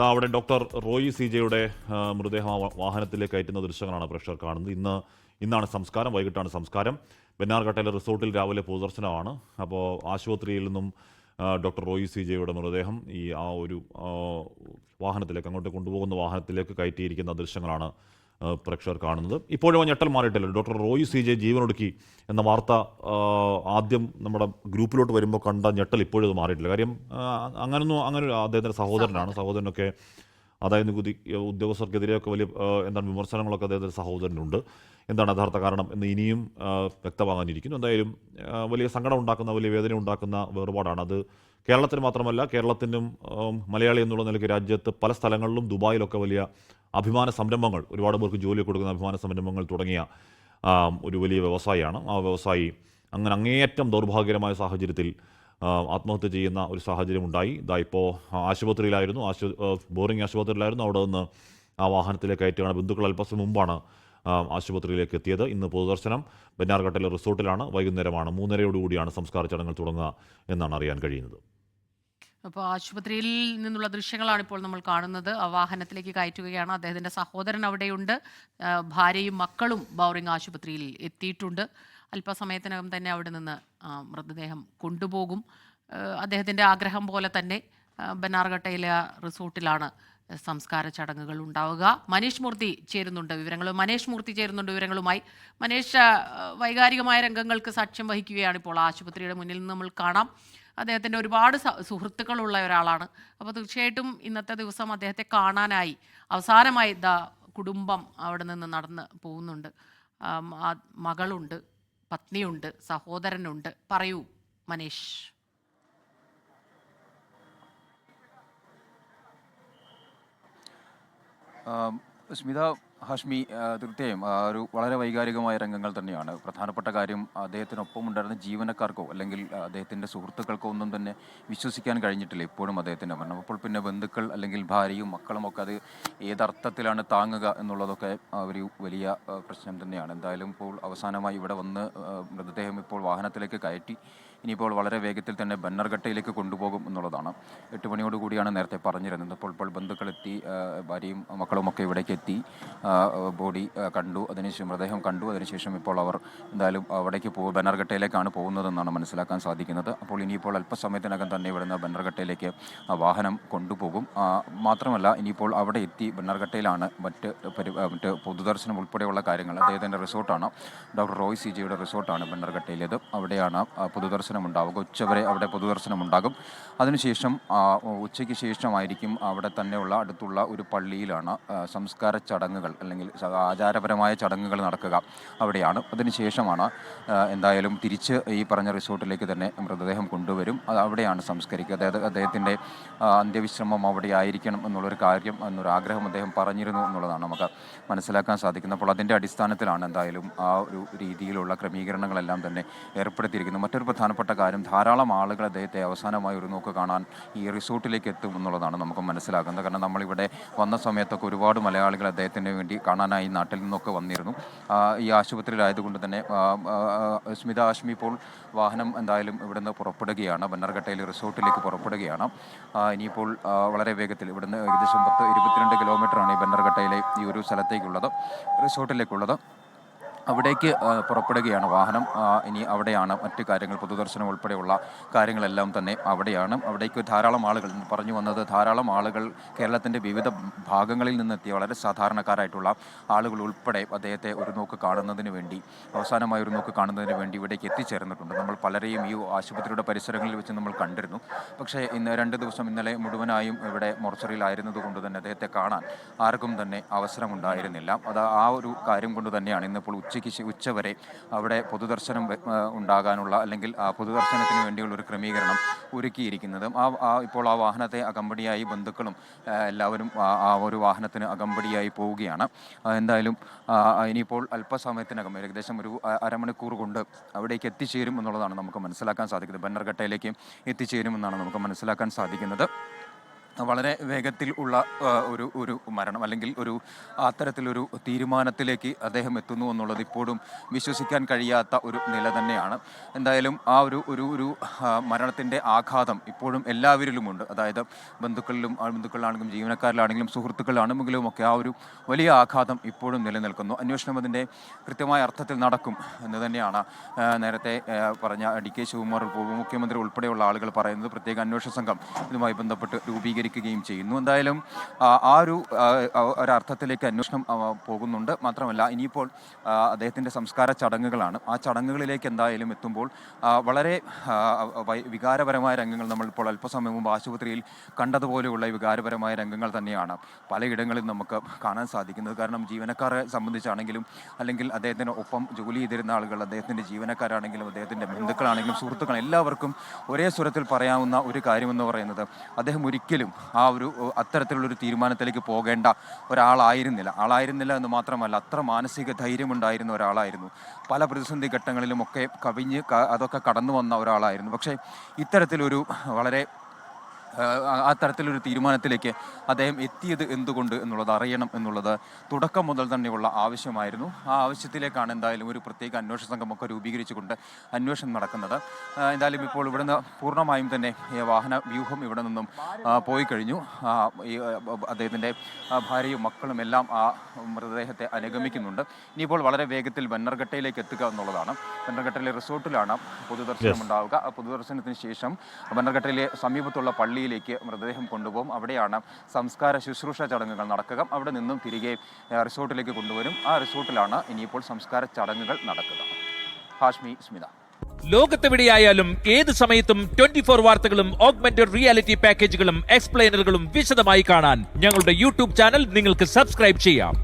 അവിടെ doctor Roy C ജെയുടെ മൃതദേഹം വാഹനത്തിലേക്ക് കയറ്റുന്ന ദൃശ്യങ്ങളാണ് പ്രേക്ഷകർ കാണുന്നത്. ഇന്നാണ് സംസ്കാരം, വൈകിട്ടാണ് സംസ്കാരം. ബെന്നാർഘട്ടയിലെ റിസോർട്ടിൽ രാവിലെ പൊതുദർശനമാണ്. അപ്പോൾ ആശുപത്രിയിൽ നിന്നും ഡോക്ടർ റോയി സി ജെയുടെ മൃതദേഹം ആ ഒരു വാഹനത്തിലേക്ക്, അങ്ങോട്ട് കൊണ്ടുപോകുന്ന വാഹനത്തിലേക്ക് കയറ്റിയിരിക്കുന്ന ദൃശ്യങ്ങളാണ് പ്രേക്ഷകർ കാണുന്നത്. ഇപ്പോഴും ഞെട്ടൽ മാറിയിട്ടില്ല. ഡോക്ടർ റോയി സി ജെ ജീവനൊടുക്കി എന്ന വാർത്ത ആദ്യം നമ്മുടെ ഗ്രൂപ്പിലോട്ട് വരുമ്പോൾ കണ്ട ഞെട്ടൽ ഇപ്പോഴും അത് മാറിയിട്ടില്ല. കാര്യം അങ്ങനെ അദ്ദേഹത്തിൻ്റെ സഹോദരനൊക്കെ അതായത് ഉദ്യോഗസ്ഥർക്കെതിരെയൊക്കെ വലിയ വിമർശനങ്ങളൊക്കെ അദ്ദേഹത്തിൻ്റെ സഹോദരനുണ്ട്. എന്താണ് യഥാർത്ഥ കാരണം എന്ന് ഇനിയും വ്യക്തമാകാനിരിക്കുന്നു. എന്തായാലും വലിയ സങ്കടം ഉണ്ടാക്കുന്ന, വലിയ വേദന ഉണ്ടാക്കുന്ന വേർപാടാണ് അത്. കേരളത്തിന് മാത്രമല്ല, കേരളത്തിനും മലയാളി എന്നുള്ള നിലയ്ക്ക് രാജ്യത്ത് പല സ്ഥലങ്ങളിലും ദുബായിലൊക്കെ വലിയ അഭിമാന സംരംഭങ്ങൾ, ഒരുപാട് പേർക്ക് ജോലി കൊടുക്കുന്ന അഭിമാന സംരംഭങ്ങൾ തുടങ്ങിയ ഒരു വലിയ വ്യവസായിയാണ്. ആ വ്യവസായി അങ്ങനെ അങ്ങേയറ്റം ദൗർഭാഗ്യകരമായ സാഹചര്യത്തിൽ ആത്മഹത്യ ചെയ്യുന്ന ഒരു സാഹചര്യം ഉണ്ടായി. ഇപ്പോൾ ആശുപത്രിയിലായിരുന്നു, ബോറിംഗ് ആശുപത്രിയിലായിരുന്നു. അവിടെ നിന്ന് ആ വാഹനത്തിലേക്ക് കയറ്റുകയാണ്. ബന്ധുക്കൾ അല്പസം മുമ്പാണ് ആശുപത്രിയിലേക്ക് എത്തിയത്. ഇന്ന് പൊതുദർശനം ബെന്നാർഘട്ടയിലെ റിസോർട്ടിലാണ്. വൈകുന്നേരമാണ് 3:30 സംസ്കാര ചടങ്ങുകൾ തുടങ്ങുക എന്നാണ് അറിയാൻ കഴിയുന്നത്. അപ്പോൾ ആശുപത്രിയിൽ നിന്നുള്ള ദൃശ്യങ്ങളാണ് ഇപ്പോൾ നമ്മൾ കാണുന്നത്. ആ വാഹനത്തിലേക്ക് കയറ്റുകയാണ്. അദ്ദേഹത്തിൻ്റെ സഹോദരൻ അവിടെയുണ്ട്. ഭാര്യയും മക്കളും ബൗറിംഗ് ആശുപത്രിയിൽ എത്തിയിട്ടുണ്ട്. അല്പസമയത്തിനകം തന്നെ അവിടെ നിന്ന് മൃതദേഹം കൊണ്ടുപോകും. അദ്ദേഹത്തിൻ്റെ ആഗ്രഹം പോലെ തന്നെ ബെന്നാർഘട്ടയിലെ റിസോർട്ടിലാണ് സംസ്കാര ചടങ്ങുകൾ ഉണ്ടാവുക. മനീഷ് മൂർത്തി ചേരുന്നുണ്ട് വിവരങ്ങളുമായി. മനീഷ്, വൈകാരികമായ രംഗങ്ങൾക്ക് സാക്ഷ്യം വഹിക്കുകയാണ് ഇപ്പോൾ. ആശുപത്രിയുടെ മുന്നിൽ നിന്ന് നമ്മൾ കാണാം. അദ്ദേഹത്തിൻ്റെ ഒരുപാട് സുഹൃത്തുക്കളുള്ള ഒരാളാണ്. അപ്പോൾ തീർച്ചയായിട്ടും ഇന്നത്തെ ദിവസം അദ്ദേഹത്തെ കാണാനായി അവസാനമായി കുടുംബം അവിടെ നിന്ന് നടന്ന് പോകുന്നുണ്ട്. മകളുണ്ട്, പത്നിയുണ്ട്, സഹോദരനുണ്ട്. പറയൂ മനീഷ്. സ്മിത, ഹാഷ്മി, തീർച്ചയായും ഒരു വളരെ വൈകാരികമായ രംഗങ്ങൾ തന്നെയാണ്. പ്രധാനപ്പെട്ട കാര്യം, അദ്ദേഹത്തിനൊപ്പം ഉണ്ടായിരുന്ന ജീവനക്കാർക്കോ അല്ലെങ്കിൽ അദ്ദേഹത്തിൻ്റെ സുഹൃത്തുക്കൾക്കോ ഒന്നും തന്നെ വിശ്വസിക്കാൻ കഴിഞ്ഞിട്ടില്ല ഇപ്പോഴും അദ്ദേഹത്തിൻ്റെ മരണം. അപ്പോൾ പിന്നെ ബന്ധുക്കൾ അല്ലെങ്കിൽ ഭാര്യയും മക്കളും ഒക്കെ അത് ഏതർത്ഥത്തിലാണ് താങ്ങുക എന്നുള്ളതൊക്കെ ഒരു വലിയ പ്രശ്നം തന്നെയാണ്. എന്തായാലും ഇപ്പോൾ അവസാനമായി ഇവിടെ വന്ന് മൃതദേഹം ഇപ്പോൾ വാഹനത്തിലേക്ക് കയറ്റി ഇനിയിപ്പോൾ വളരെ വേഗത്തിൽ തന്നെ ബെന്നാർഘട്ടയിലേക്ക് കൊണ്ടുപോകും എന്നുള്ളതാണ്. 8 മണിയോടുകൂടിയാണ് നേരത്തെ പറഞ്ഞിരുന്നത്. ഇപ്പോൾ ബന്ധുക്കളെത്തി, ഭാര്യയും മക്കളുമൊക്കെ ഇവിടേക്ക് എത്തി, ബോഡി കണ്ടു, അതിനുശേഷം മൃതദേഹം കണ്ടു. അതിനുശേഷം ഇപ്പോൾ അവർ എന്തായാലും അവിടേക്ക് ബെന്നാർഘട്ടയിലേക്കാണ് പോകുന്നതെന്നാണ് മനസ്സിലാക്കാൻ സാധിക്കുന്നത്. അപ്പോൾ ഇനിയിപ്പോൾ അല്പസമയത്തിനകം തന്നെ ഇവിടുന്ന് ബെന്നാർഘട്ടയിലേക്ക് വാഹനം കൊണ്ടുപോകും. മാത്രമല്ല, ഇനിയിപ്പോൾ അവിടെ എത്തി ബെന്നാർഘട്ടയിലാണ് മറ്റ് പൊതുദർശനം ഉൾപ്പെടെയുള്ള കാര്യങ്ങൾ. അദ്ദേഹത്തിൻ്റെ റിസോർട്ടാണ്, ഡോക്ടർ റോയ് സി ജെയുടെ റിസോർട്ടാണ് ബെന്നാർഘട്ടയിലേത്. അവിടെയാണ് പൊതുദർശനം ഉണ്ടാവുക. ഉച്ചവരെ അവിടെ പൊതുദർശനം ഉണ്ടാകും. അതിനുശേഷം ഉച്ചയ്ക്ക് ശേഷമായിരിക്കും അവിടെ തന്നെയുള്ള അടുത്തുള്ള ഒരു പള്ളിയിലാണ് സംസ്കാര ചടങ്ങുകൾ അല്ലെങ്കിൽ ആചാരപരമായ ചടങ്ങുകൾ നടക്കുക. അവിടെയാണ്. അതിനുശേഷമാണ് എന്തായാലും തിരിച്ച് ഈ പറഞ്ഞ റിസോർട്ടിലേക്ക് തന്നെ മൃതദേഹം കൊണ്ടുവരും. അവിടെയാണ് സംസ്കരിക്കുക. അദ്ദേഹത്തിൻ്റെ അന്ത്യവിശ്രമം അവിടെ ആയിരിക്കണം എന്നുള്ളൊരു കാര്യം, എന്നൊരാഗ്രഹം അദ്ദേഹം പറഞ്ഞിരുന്നു എന്നുള്ളതാണ് നമുക്ക് മനസ്സിലാക്കാൻ സാധിക്കുന്നത്. അപ്പോൾ അതിൻ്റെ അടിസ്ഥാനത്തിലാണ് എന്തായാലും ആ ഒരു രീതിയിലുള്ള ക്രമീകരണങ്ങളെല്ലാം തന്നെ ഏർപ്പെടുത്തിയിരിക്കുന്നത്. മറ്റൊരു പ്രധാനപ്പെട്ട കാര്യം, ധാരാളം ആളുകൾ അദ്ദേഹത്തെ അവസാനമായി ഒരു നോക്ക് കാണാൻ ഈ റിസോർട്ടിലേക്ക് എത്തും എന്നുള്ളതാണ് നമുക്ക് മനസ്സിലാക്കുന്നത്. കാരണം നമ്മളിവിടെ വന്ന സമയത്തൊക്കെ ഒരുപാട് മലയാളികൾ അദ്ദേഹത്തിന് വേണ്ടി കാണാനായി നാട്ടിൽ നിന്നൊക്കെ വന്നിരുന്നു. ഈ ആശുപത്രിയിലായതുകൊണ്ട് തന്നെ സ്മിത, ഹാഷ്മി, ഇപ്പോൾ വാഹനം എന്തായാലും ഇവിടുന്ന് പുറപ്പെടുകയാണ്, ബെന്നാർഘട്ടയിലെ റിസോർട്ടിലേക്ക് പുറപ്പെടുകയാണ്. ഇനിയിപ്പോൾ വളരെ വേഗത്തിൽ ഇവിടുന്ന് ഏകദേശം 22 കിലോമീറ്ററാണ് ഈ ബെന്നാർഘട്ടയിലെ ഈ ഒരു സ്ഥലത്തേക്കുള്ളത്, റിസോർട്ടിലേക്കുള്ളത്. അവിടേക്ക് പുറപ്പെടുകയാണ് വാഹനം. ഇനി അവിടെയാണ് മറ്റ് കാര്യങ്ങൾ, പൊതുദർശനം ഉൾപ്പെടെയുള്ള കാര്യങ്ങളെല്ലാം തന്നെ അവിടെയാണ്. അവിടേക്ക് ധാരാളം ആളുകൾ, പറഞ്ഞു വന്നത് ധാരാളം ആളുകൾ കേരളത്തിൻ്റെ വിവിധ ഭാഗങ്ങളിൽ നിന്നെത്തിയ വളരെ സാധാരണക്കാരായിട്ടുള്ള ആളുകൾ ഉൾപ്പെടെ അദ്ദേഹത്തെ ഒരു നോക്ക് കാണുന്നതിന് വേണ്ടി, അവസാനമായി ഒരു നോക്ക് കാണുന്നതിന് വേണ്ടി ഇവിടേക്ക് എത്തിച്ചേർന്നിട്ടുണ്ട്. നമ്മൾ പലരെയും ഈ ആശുപത്രിയുടെ പരിസരങ്ങളിൽ വെച്ച് നമ്മൾ കണ്ടിരുന്നു. പക്ഷേ ഇന്നലെ മുഴുവനായും ഇവിടെ മോർച്ചറിയിലായിരുന്നത് കൊണ്ട് തന്നെ അദ്ദേഹത്തെ കാണാൻ ആർക്കും തന്നെ അവസരമുണ്ടായിരുന്നില്ല. അത് ആ ഒരു കാര്യം കൊണ്ട് തന്നെയാണ് ഇന്നിപ്പോൾ ഉച്ചവരെ അവിടെ പൊതുദർശനം ഉണ്ടാകാനുള്ള അല്ലെങ്കിൽ ആ പൊതുദർശനത്തിന് വേണ്ടിയുള്ള ഒരു ക്രമീകരണം ഒരുക്കിയിരിക്കുന്നത്. ഇപ്പോൾ ആ വാഹനത്തെ അകമ്പടിയായി ബന്ധുക്കളും എല്ലാവരും ആ ഒരു വാഹനത്തിന് അകമ്പടിയായി പോവുകയാണ്. എന്തായാലും ഇനിയിപ്പോൾ അല്പസമയത്തിനകം, ഏകദേശം ഒരു അരമണിക്കൂർ കൊണ്ട് അവിടേക്ക് എത്തിച്ചേരും എന്നുള്ളതാണ് നമുക്ക് മനസ്സിലാക്കാൻ സാധിക്കുന്നത്. ബെന്നാർഘട്ടയിലേക്ക് എത്തിച്ചേരുമെന്നാണ് നമുക്ക് മനസ്സിലാക്കാൻ സാധിക്കുന്നത്. വളരെ വേഗത്തിൽ ഉള്ള ഒരു മരണം അല്ലെങ്കിൽ അത്തരത്തിലൊരു തീരുമാനത്തിലേക്ക് അദ്ദേഹം എത്തുന്നു എന്നുള്ളത് ഇപ്പോഴും വിശ്വസിക്കാൻ കഴിയാത്ത ഒരു നില തന്നെയാണ്. എന്തായാലും ആ ഒരു മരണത്തിൻ്റെ ആഘാതം ഇപ്പോഴും എല്ലാവരിലുമുണ്ട്. അതായത് ബന്ധുക്കളിലാണെങ്കിലും ജീവനക്കാരിലാണെങ്കിലും സുഹൃത്തുക്കളിലാണെങ്കിലും ഒക്കെ ആ ഒരു വലിയ ആഘാതം ഇപ്പോഴും നിലനിൽക്കുന്നു. അന്വേഷണം അതിൻ്റെ കൃത്യമായ അർത്ഥത്തിൽ നടക്കും എന്ന് തന്നെയാണ് നേരത്തെ പറഞ്ഞ DK ശിവകുമാർ ഉപമുഖ്യമന്ത്രി ഉൾപ്പെടെയുള്ള ആളുകൾ പറയുന്നത്. പ്രത്യേക അന്വേഷണ സംഘം ഇതുമായി ബന്ധപ്പെട്ട് രൂപീകരിക്കുകയും ചെയ്യുന്നു. എന്തായാലും ആ ഒരർത്ഥത്തിലേക്ക് അന്വേഷണം പോകുന്നുണ്ട്. മാത്രമല്ല ഇനിയിപ്പോൾ അദ്ദേഹത്തിൻ്റെ സംസ്കാര ചടങ്ങുകളാണ്. ആ ചടങ്ങുകളിലേക്ക് എന്തായാലും എത്തുമ്പോൾ വളരെ വികാരപരമായ രംഗങ്ങൾ നമ്മളിപ്പോൾ അല്പസമയം മുമ്പ് ആശുപത്രിയിൽ കണ്ടതുപോലെയുള്ള വികാരപരമായ രംഗങ്ങൾ തന്നെയാണ് പലയിടങ്ങളിൽ നമുക്ക് കാണാൻ സാധിക്കുന്നത്. കാരണം ജീവനക്കാരെ സംബന്ധിച്ചാണെങ്കിലും അല്ലെങ്കിൽ അദ്ദേഹത്തിന് ഒപ്പം ജോലി ചെയ്തിരുന്ന ആളുകൾ, അദ്ദേഹത്തിൻ്റെ ജീവനക്കാരാണെങ്കിലും അദ്ദേഹത്തിൻ്റെ ബന്ധുക്കളാണെങ്കിലും സുഹൃത്തുക്കൾ എല്ലാവർക്കും ഒരേ സ്വരത്തിൽ പറയാവുന്ന ഒരു കാര്യമെന്ന് പറയുന്നത് അദ്ദേഹം ഒരിക്കലും അത്തരത്തിലുള്ളൊരു തീരുമാനത്തിലേക്ക് പോകേണ്ട ആളായിരുന്നില്ല എന്ന് മാത്രമല്ല അത്ര മാനസിക ധൈര്യമുണ്ടായിരുന്ന ഒരാളായിരുന്നു. പല പ്രതിസന്ധി ഘട്ടങ്ങളിലുമൊക്കെ അതൊക്കെ കടന്നു വന്ന ഒരാളായിരുന്നു. പക്ഷേ ഇത്തരത്തിലൊരു അത്തരത്തിലൊരു തീരുമാനത്തിലേക്ക് അദ്ദേഹം എത്തിയത് എന്തുകൊണ്ട് എന്നുള്ളത് അറിയണം എന്നുള്ളത് തുടക്കം മുതൽ തന്നെയുള്ള ആവശ്യമായിരുന്നു. ആ ആവശ്യത്തിലേക്കാണ് എന്തായാലും ഒരു പ്രത്യേക അന്വേഷണ സംഘമൊക്കെ രൂപീകരിച്ചുകൊണ്ട് അന്വേഷണം നടക്കുന്നത്. എന്തായാലും ഇപ്പോൾ ഇവിടുന്ന് പൂർണ്ണമായും തന്നെ വാഹന വ്യൂഹം ഇവിടെ നിന്നും പോയി കഴിഞ്ഞു. അദ്ദേഹത്തിൻ്റെ ഭാര്യയും മക്കളും എല്ലാം ആ മൃതദേഹത്തെ അനുഗമിക്കുന്നുണ്ട്. ഇനിയിപ്പോൾ വളരെ വേഗത്തിൽ ബന്നർഘട്ടയിലേക്ക് എത്തുക എന്നുള്ളതാണ്. ബന്നർഘട്ടയിലെ റിസോർട്ടിലാണ് പൊതുദർശനം ഉണ്ടാവുക. ആ പൊതുദർശനത്തിന് ശേഷം ബന്നർഘട്ടയിലെ സമീപത്തുള്ള പള്ളിയിലേക്ക് മൃതദേഹം കൊണ്ടുപോകും. അവിടെയാണ് സംസ്കാര ശുശ്രൂഷ ചടങ്ങുകൾ നടക്കുക. അവിടെ നിന്നും തിരികെ റിസോർട്ടിലേക്ക് കൊണ്ടുവരും. ആ റിസോർട്ടിലാണ് ഇനിയിപ്പോൾ സംസ്കാര ചടങ്ങുകൾ നടക്കുക. ഹാഷ്മി, സ്മിത. ലോകത്തെവിടെയായാലും ഏത് സമയത്തും 24 വാർത്തകളും ഓഗ്മെന്റഡ് റിയാലിറ്റി പാക്കേജുകളും എക്സ്പ്ലെയിനറുകളും വിശദമായി കാണാൻ ഞങ്ങളുടെ യൂട്യൂബ് ചാനൽ നിങ്ങൾക്ക് സബ്സ്ക്രൈബ് ചെയ്യാം.